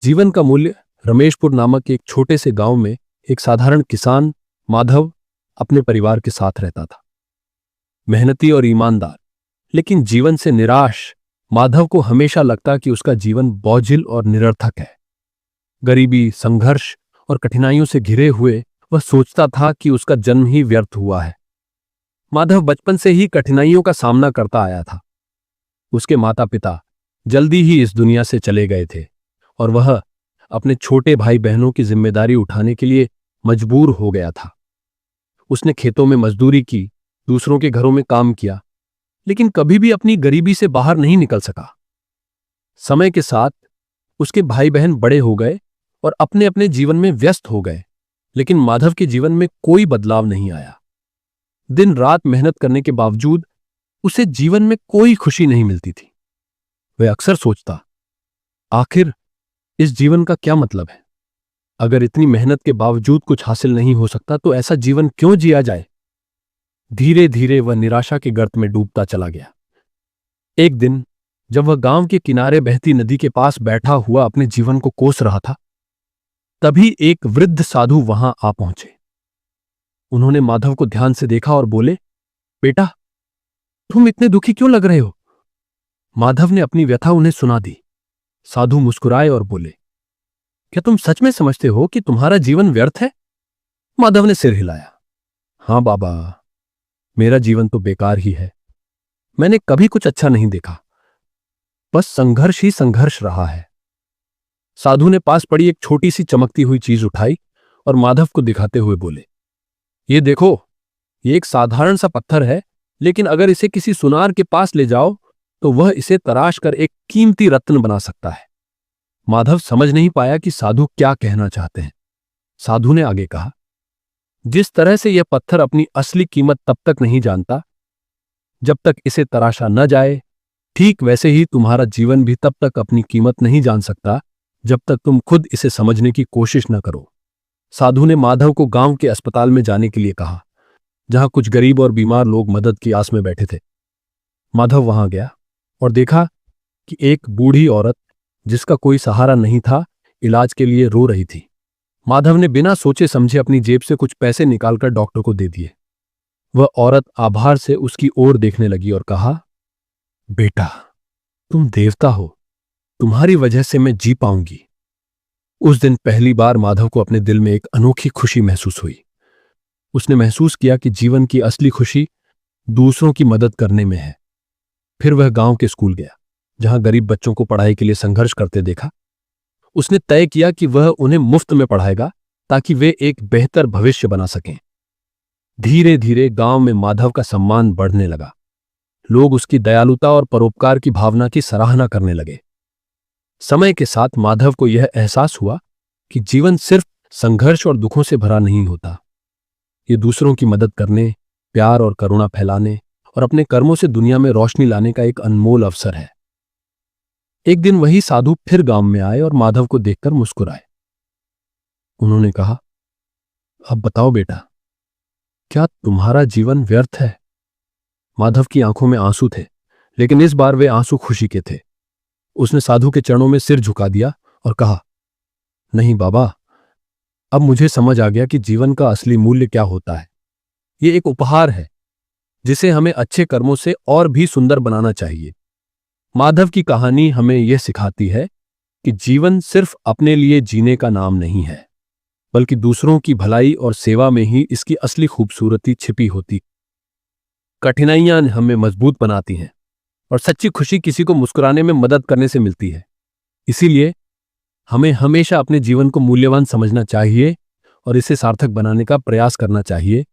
जीवन का मूल्य। रमेशपुर नामक एक छोटे से गांव में एक साधारण किसान माधव अपने परिवार के साथ रहता था। मेहनती और ईमानदार, लेकिन जीवन से निराश माधव को हमेशा लगता कि उसका जीवन बोझिल और निरर्थक है। गरीबी, संघर्ष और कठिनाइयों से घिरे हुए वह सोचता था कि उसका जन्म ही व्यर्थ हुआ है। माधव बचपन से ही कठिनाइयों का सामना करता आया था। उसके माता पिता जल्दी ही इस दुनिया से चले गए थे और वह अपने छोटे भाई बहनों की जिम्मेदारी उठाने के लिए मजबूर हो गया था। उसने खेतों में मजदूरी की, दूसरों के घरों में काम किया, लेकिन कभी भी अपनी गरीबी से बाहर नहीं निकल सका। समय के साथ उसके भाई बहन बड़े हो गए और अपने अपने जीवन में व्यस्त हो गए, लेकिन माधव के जीवन में कोई बदलाव नहीं आया। दिन रात मेहनत करने के बावजूद उसे जीवन में कोई खुशी नहीं मिलती थी। वह अक्सर सोचता, आखिर इस जीवन का क्या मतलब है? अगर इतनी मेहनत के बावजूद कुछ हासिल नहीं हो सकता तो ऐसा जीवन क्यों जिया जाए? धीरे धीरे वह निराशा के गर्त में डूबता चला गया। एक दिन जब वह गांव के किनारे बहती नदी के पास बैठा हुआ अपने जीवन को कोस रहा था, तभी एक वृद्ध साधु वहां आ पहुंचे। उन्होंने माधव को ध्यान से देखा और बोले, बेटा, तुम इतने दुखी क्यों लग रहे हो? माधव ने अपनी व्यथा उन्हें सुना दी। साधु मुस्कुराए और बोले, क्या तुम सच में समझते हो कि तुम्हारा जीवन व्यर्थ है? माधव ने सिर हिलाया। हां बाबा, मेरा जीवन तो बेकार ही है। मैंने कभी कुछ अच्छा नहीं देखा, बस संघर्ष ही संघर्ष रहा है। साधु ने पास पड़ी एक छोटी सी चमकती हुई चीज उठाई और माधव को दिखाते हुए बोले, ये देखो, ये एक साधारण सा पत्थर है, लेकिन अगर इसे किसी सुनार के पास ले जाओ तो वह इसे तराश कर एक कीमती रत्न बना सकता है। माधव समझ नहीं पाया कि साधु क्या कहना चाहते हैं। साधु ने आगे कहा, जिस तरह से यह पत्थर अपनी असली कीमत तब तक नहीं जानता जब तक इसे तराशा न जाए, ठीक वैसे ही तुम्हारा जीवन भी तब तक अपनी कीमत नहीं जान सकता जब तक तुम खुद इसे समझने की कोशिश न करो। साधु ने माधव को गांव के अस्पताल में जाने के लिए कहा, जहां कुछ गरीब और बीमार लोग मदद की आस में बैठे थे। माधव वहां गया और देखा कि एक बूढ़ी औरत जिसका कोई सहारा नहीं था, इलाज के लिए रो रही थी। माधव ने बिना सोचे समझे अपनी जेब से कुछ पैसे निकालकर डॉक्टर को दे दिए। वह औरत आभार से उसकी ओर देखने लगी और कहा, बेटा, तुम देवता हो, तुम्हारी वजह से मैं जी पाऊंगी। उस दिन पहली बार माधव को अपने दिल में एक अनोखी खुशी महसूस हुई। उसने महसूस किया कि जीवन की असली खुशी दूसरों की मदद करने में है। फिर वह गांव के स्कूल गया, जहां गरीब बच्चों को पढ़ाई के लिए संघर्ष करते देखा। उसने तय किया कि वह उन्हें मुफ्त में पढ़ाएगा ताकि वे एक बेहतर भविष्य बना सकें। धीरे धीरे गांव में माधव का सम्मान बढ़ने लगा। लोग उसकी दयालुता और परोपकार की भावना की सराहना करने लगे। समय के साथ माधव को यह एहसास हुआ कि जीवन सिर्फ संघर्ष और दुखों से भरा नहीं होता। ये दूसरों की मदद करने, प्यार और करुणा फैलाने और अपने कर्मों से दुनिया में रोशनी लाने का एक अनमोल अवसर है। एक दिन वही साधु फिर गांव में आए और माधव को देखकर मुस्कुराए। उन्होंने कहा, अब बताओ बेटा, क्या तुम्हारा जीवन व्यर्थ है? माधव की आंखों में आंसू थे, लेकिन इस बार वे आंसू खुशी के थे। उसने साधु के चरणों में सिर झुका दिया और कहा, नहीं बाबा, अब मुझे समझ आ गया कि जीवन का असली मूल्य क्या होता है। ये एक उपहार है जिसे हमें अच्छे कर्मों से और भी सुंदर बनाना चाहिए। माधव की कहानी हमें यह सिखाती है कि जीवन सिर्फ अपने लिए जीने का नाम नहीं है, बल्कि दूसरों की भलाई और सेवा में ही इसकी असली खूबसूरती छिपी होती। कठिनाइयां हमें मजबूत बनाती हैं और सच्ची खुशी किसी को मुस्कुराने में मदद करने से मिलती है। इसीलिए हमें हमेशा अपने जीवन को मूल्यवान समझना चाहिए और इसे सार्थक बनाने का प्रयास करना चाहिए।